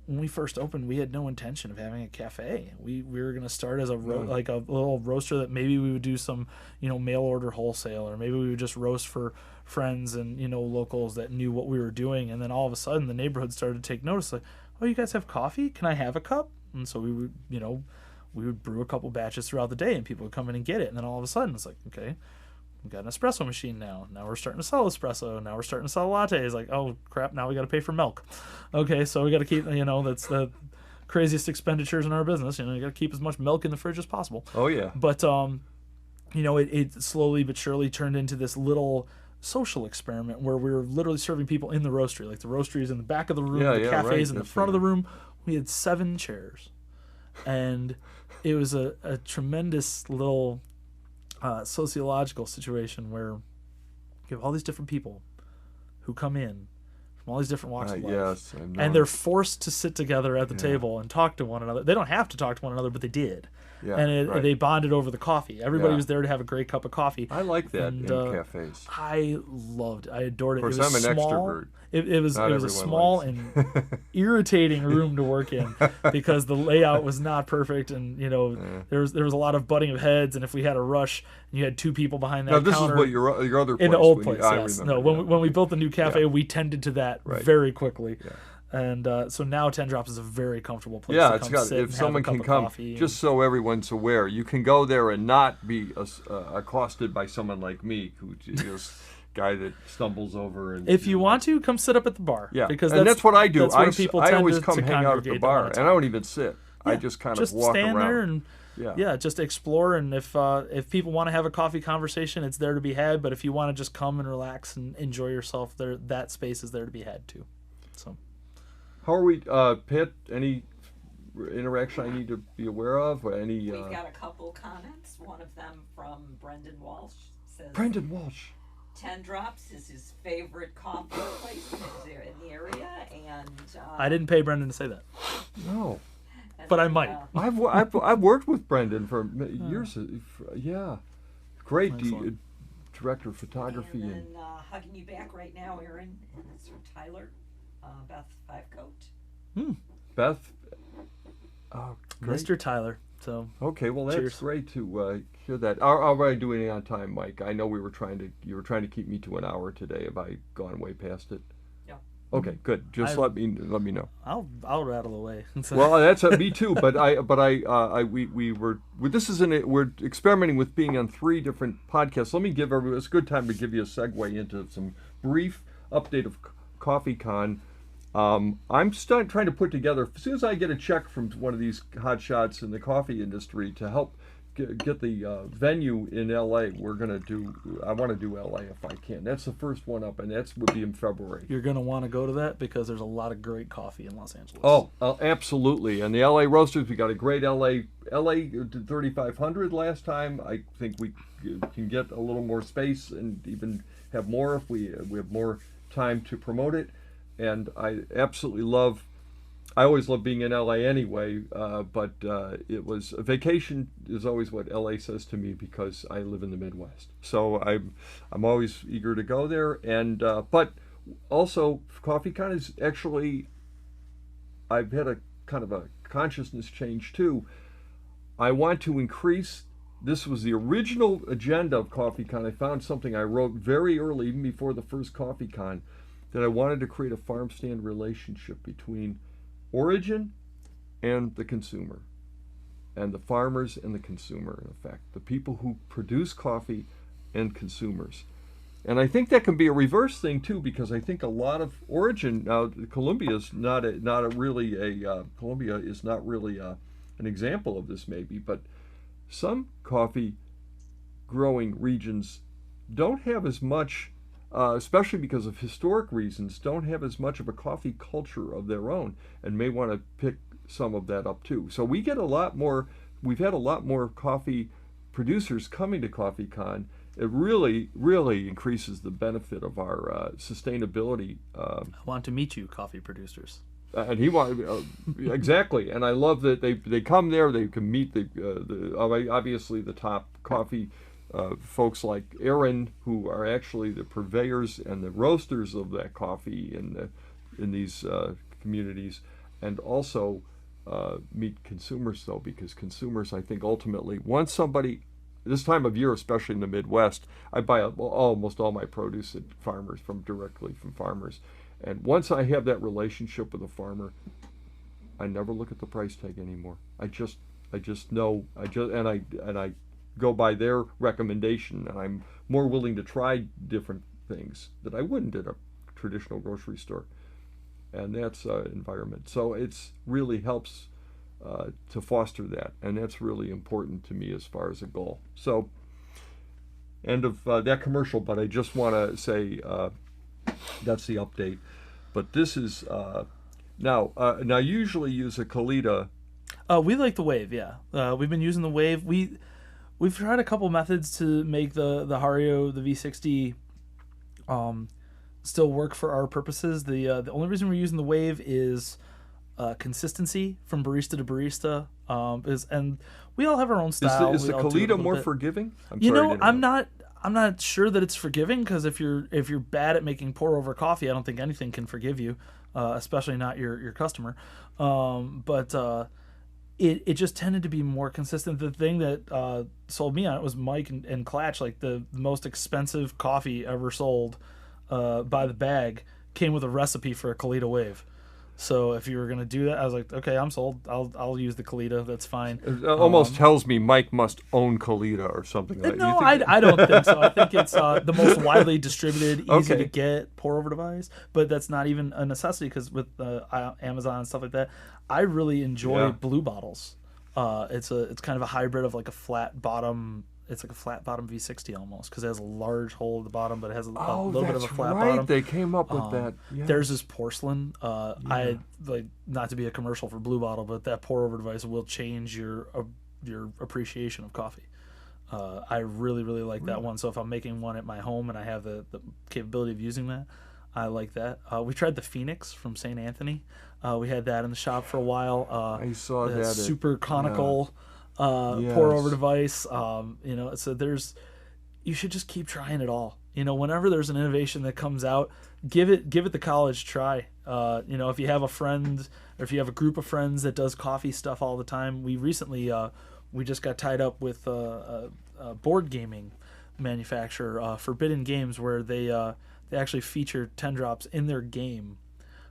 when we first opened, we had no intention of having a cafe. We were going to start as like a little roaster that maybe we would do some, mail order wholesale, or maybe we would just roast for friends and, locals that knew what we were doing. And then all of a sudden the neighborhood started to take notice, like, oh, you guys have coffee? Can I have a cup? And so we would brew a couple batches throughout the day and people would come in and get it. And then all of a sudden it's like, okay, we've got an espresso machine now. Now we're starting to sell espresso. Now we're starting to sell lattes. Like, oh crap, now we got to pay for milk. Okay, so we got to keep, that's the craziest expenditures in our business. You got to keep as much milk in the fridge as possible. Oh yeah. But it slowly but surely turned into this little social experiment where we were literally serving people in the roastery. Like the roastery is in the back of the room, the cafe's in the front of the room. We had 7 chairs, and it was a tremendous little sociological situation where you have all these different people who come in from all these different walks of life. Yes, and they're forced to sit together at the table and talk to one another. They don't have to talk to one another, but they did. Yeah, and they bonded over the coffee. Everybody was there to have a great cup of coffee. I like that in cafes. I loved it. I adored it. Of course, it was I'm an small. extrovert. It was a small and irritating room to work in because the layout was not perfect, and there was a lot of butting of heads, and if we had a rush and you had 2 people behind that counter. Now this is what your other place. In the old place, yes. Remember, no, when we built the new cafe, we tended to that very quickly. Yeah. And so now 10 Drops is a very comfortable place to come sit if and someone have a can cup come, of coffee. just so everyone's aware, you can go there and not be accosted by someone like me, who is guy that stumbles over. And if you want to, come sit up at the bar. Yeah, because that's what I do. That's where people I tend always to come hang out at the bar, and I don't even sit. Yeah, I just kind of walk stand around. There and just explore. And if people want to have a coffee conversation, it's there to be had. But if you want to just come and relax and enjoy yourself, that space is there to be had too. So, how are we, Pitt? Any interaction I need to be aware of? Or any? We've got a couple comments. One of them from Brendan Walsh says. Brendan Walsh. 10 Drops is his favorite coffee place in the area, and I didn't pay Brendan to say that. No. But I might. I've worked with Brendan for years. Yeah, great director of photography. And then hugging you back right now, Aaron, and it's from Tyler, Beth Fivecoat. Beth, great. Mr. Tyler. So okay, well that's cheers. Great to hear that. Are I doing it on time, Mike? I know you were trying to keep me to an hour today. Have I gone way past it? Okay, good. Just let me know. I'll rattle away. Well, that's me too. But we're experimenting with being on 3 different podcasts. Let me give everyone. It's a good time to give you a segue into some brief update of CoffeeCon. I'm trying to put together, as soon as I get a check from one of these hotshots in the coffee industry to help get the venue in LA, I want to do LA if I can. That's the first one up, and would be in February. You're going to want to go to that because there's a lot of great coffee in Los Angeles. Oh, absolutely. And the LA Roasters, we got a great LA did 3,500 last time. I think we can get a little more space and even have more if we have more time to promote it. And I always love being in LA anyway, but it was a vacation is always what LA says to me because I live in the Midwest. So I'm always eager to go there. And but also CoffeeCon is actually, I've had a kind of a consciousness change too. I want to increase. This was the original agenda of CoffeeCon. I found something I wrote very early, even before the first CoffeeCon, that I wanted to create a farm stand relationship between origin and the consumer, and the farmers and the consumer, in effect, the people who produce coffee and consumers. And I think that can be a reverse thing too, because I think a lot of origin now, Colombia is not really an example of this maybe, but some coffee growing regions don't have as much, especially because of historic reasons, don't have as much of a coffee culture of their own, and may want to pick some of that up too. So we've had a lot more coffee producers coming to CoffeeCon. It really, really increases the benefit of our sustainability. I want to meet you, coffee producers. And he wanted exactly, and I love that they come there. They can meet obviously the top coffee folks like Aaron, who are actually the purveyors and the roasters of that coffee in these communities, and also meet consumers, though, because consumers, I think, ultimately, once somebody, this time of year, especially in the Midwest, I buy almost all my produce at farmers, directly from farmers. And once I have that relationship with a farmer, I never look at the price tag anymore. I just know, and I go by their recommendation, and I'm more willing to try different things that I wouldn't at a traditional grocery store. And that's environment. So it's really helps to foster that, and that's really important to me as far as a goal. So, end of that commercial. But I just want to say that's the update. But this is now. Now, usually use a Kalita. We like the Wave. Yeah, we've been using the Wave. We've tried a couple methods to make the Hario, the V60, still work for our purposes. The only reason we're using the Wave is consistency from barista to barista. And we all have our own style. Is the Kalita more forgiving? I'm not sure that it's forgiving, because if you're bad at making pour over coffee, I don't think anything can forgive you, especially not your customer. But it just tended to be more consistent. The thing that sold me on it was Mike and Clatch. Like the most expensive coffee ever sold by the bag came with a recipe for a Kalita Wave. So if you were going to do that, I was like, okay, I'm sold. I'll use the Kalita. That's fine. It almost tells me Mike must own Kalita or something like that. No, I don't think so. I think it's the most widely distributed, easy to get pour over device. But that's not even a necessity, because with Amazon and stuff like that, I really enjoy blue bottles. It's kind of a hybrid of like a flat bottom. It's like a flat bottom V60 almost, because it has a large hole at the bottom, but it has a little bit of a flat bottom. They came up with that. Yes. Theirs is porcelain. I like, not to be a commercial for Blue Bottle, but that pour over device will change your appreciation of coffee. I really like that one. So if I'm making one at my home and I have the capability of using that, I like that. We tried the Phoenix from St. Anthony. We had that in the shop for a while. I saw that. Super conical. Pour over device. So you should just keep trying it all. Whenever there's an innovation that comes out, give it the college try. If you have a friend, or if you have a group of friends that does coffee stuff all the time. We recently we just got tied up with a board gaming manufacturer, Forbidden Games, where they actually feature 10 drops in their game.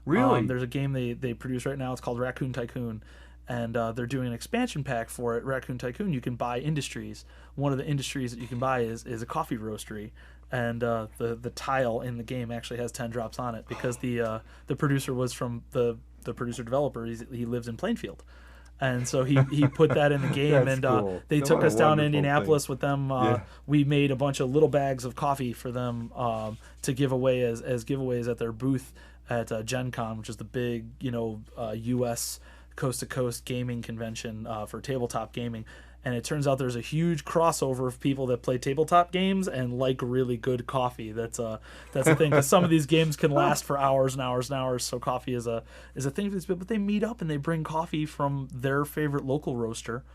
Really? There's a game they produce right now. It's called Raccoon Tycoon. And they're doing an expansion pack for it, Raccoon Tycoon. You can buy industries. One of the industries that you can buy is a coffee roastery, and the tile in the game actually has 10 drops on it, because the producer was from the producer developer. He lives in Plainfield, and so he put that in the game. And cool. They took us down to Indianapolis with them. We made a bunch of little bags of coffee for them to give away as giveaways at their booth at Gen Con, which is the big U.S. coast-to-coast gaming convention for tabletop gaming. And it turns out there's a huge crossover of people that play tabletop games and like really good coffee. That's the thing, because some of these games can last for hours and hours and hours. So coffee is a thing for these people. But they meet up and they bring coffee from their favorite local roaster,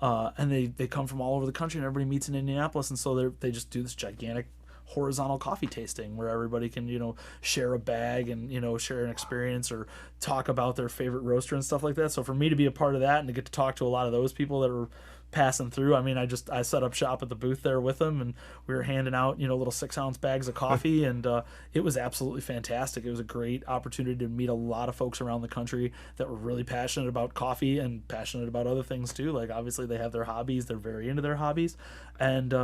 and they come from all over the country, and everybody meets in Indianapolis. And so they just do this gigantic horizontal coffee tasting where everybody can share a bag and share an experience or talk about their favorite roaster and stuff like that. So for me to be a part of that and to get to talk to a lot of those people that are passing through, I set up shop at the booth there with them, and we were handing out little 6-ounce bags of coffee, and it was absolutely fantastic. It was a great opportunity to meet a lot of folks around the country that were really passionate about coffee and passionate about other things too. Like, obviously they have their hobbies, they're very into their hobbies, and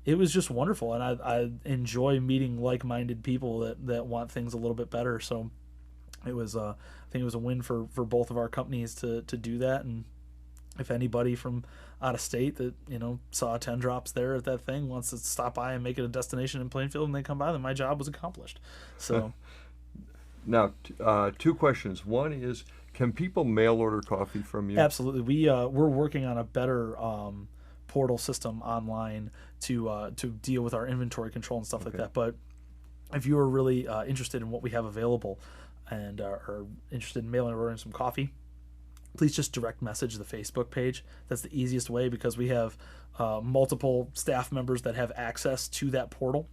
it was just wonderful, and I enjoy meeting like-minded people that want things a little bit better. So it was, I think it was a win for both of our companies to do that. And if anybody from out of state that saw 10 drops there at that thing wants to stop by and make it a destination in Plainfield and they come by, then my job was accomplished. So now, 2 questions. One is, can people mail order coffee from you? Absolutely. We're working on a better portal system online to deal with our inventory control and stuff like that. But if you are really interested in what we have available and are interested in mailing or ordering some coffee, please just direct message the Facebook page. That's the easiest way, because we have multiple staff members that have access to that portal.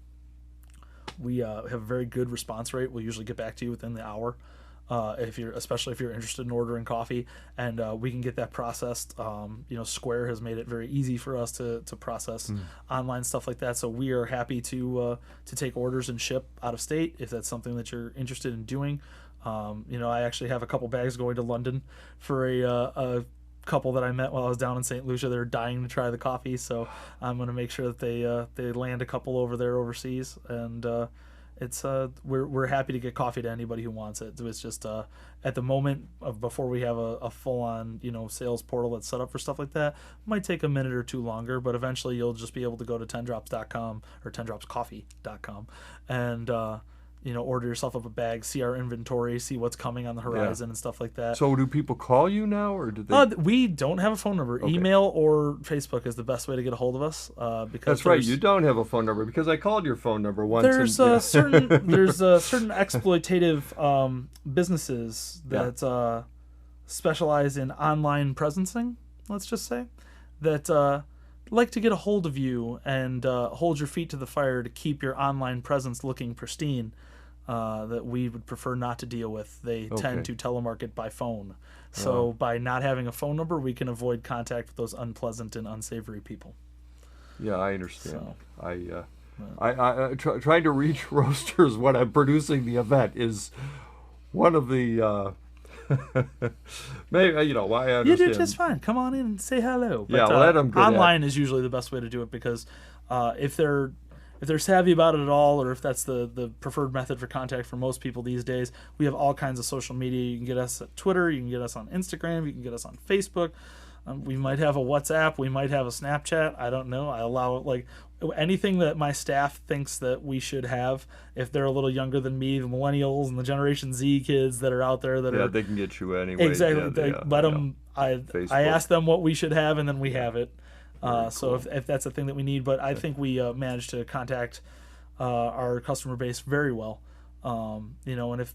We have a very good response rate. We'll usually get back to you within the hour. especially if you're interested in ordering coffee, and we can get that processed. Square has made it very easy for us to process online stuff like that. So we are happy to take orders and ship out of state if that's something that you're interested in doing. I actually have a couple bags going to London for a couple that I met while I was down in St. Lucia. They're dying to try the coffee, so I'm going to make sure that they land a couple over there overseas, and we're happy to get coffee to anybody who wants it. It's just at the moment before we have a full-on sales portal that's set up for stuff like that, might take a minute or two longer, but eventually you'll just be able to go to 10drops.com or 10dropscoffee.com and order yourself up a bag, see our inventory, see what's coming on the horizon and stuff like that. So do people call you now, or do they? We don't have a phone number. Okay. Email or Facebook is the best way to get a hold of us. Because that's right. You don't have a phone number because I called your phone number once. There's certain exploitative businesses that specialize in online presencing. Let's just say that like to get a hold of you and hold your feet to the fire to keep your online presence looking pristine. That we would prefer not to deal with. They tend to telemarket by phone. So by not having a phone number, we can avoid contact with those unpleasant and unsavory people. Yeah, I understand. So, I trying to reach roasters when I'm producing the event is one of the maybe I understand. You did just fine. Come on in and say hello. But, let them go. Online is usually the best way to do it because if they're savvy about it at all, or if that's the preferred method for contact for most people these days, we have all kinds of social media. You can get us at Twitter, you can get us on Instagram, you can get us on Facebook. We might have a WhatsApp, we might have a Snapchat. I don't know. I allow anything that my staff thinks that we should have. If they're a little younger than me, the millennials and the Generation Z kids that are out there they can get you anyway. Exactly. Let them. I ask them what we should have, and then we have it. So if that's a thing that we need, but I think we managed to contact our customer base very well. And if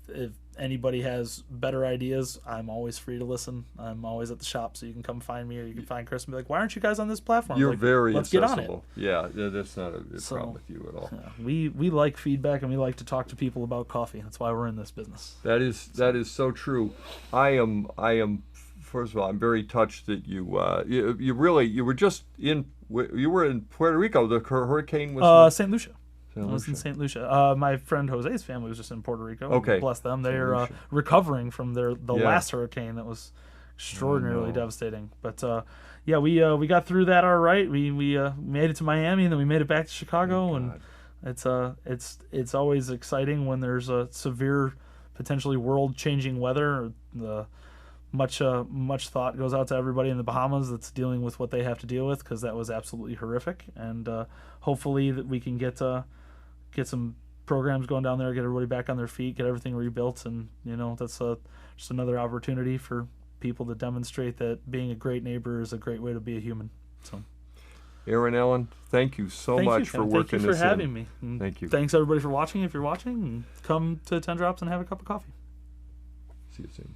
anybody has better ideas, I'm always free to listen. I'm always at the shop, so you can come find me, or you can find Chris and be like, "Why aren't you guys on this platform?" You're very let's accessible. Get on it. Yeah, that's not a problem with you at all. Yeah, we like feedback, and we like to talk to people about coffee. That's why we're in this business. That is so true. I am. First of all, I'm very touched that you were just in Puerto Rico. The hurricane was St. Lucia. I was in St. Lucia. My friend Jose's family was just in Puerto Rico. Okay. Bless them. They are recovering from the last hurricane that was extraordinarily devastating. But we got through that all right. We made it to Miami, and then we made it back to Chicago. And it's always exciting when there's a severe, potentially world-changing weather. Much thought goes out to everybody in the Bahamas that's dealing with what they have to deal with, because that was absolutely horrific. And hopefully that we can get some programs going down there, get everybody back on their feet, get everything rebuilt, and that's just another opportunity for people to demonstrate that being a great neighbor is a great way to be a human. So, Aaron Allan, thank you so much for working this in. Thank you for having me. And thank you. Thanks everybody for watching. If you're watching, and come to 10 Drops and have a cup of coffee. See you soon.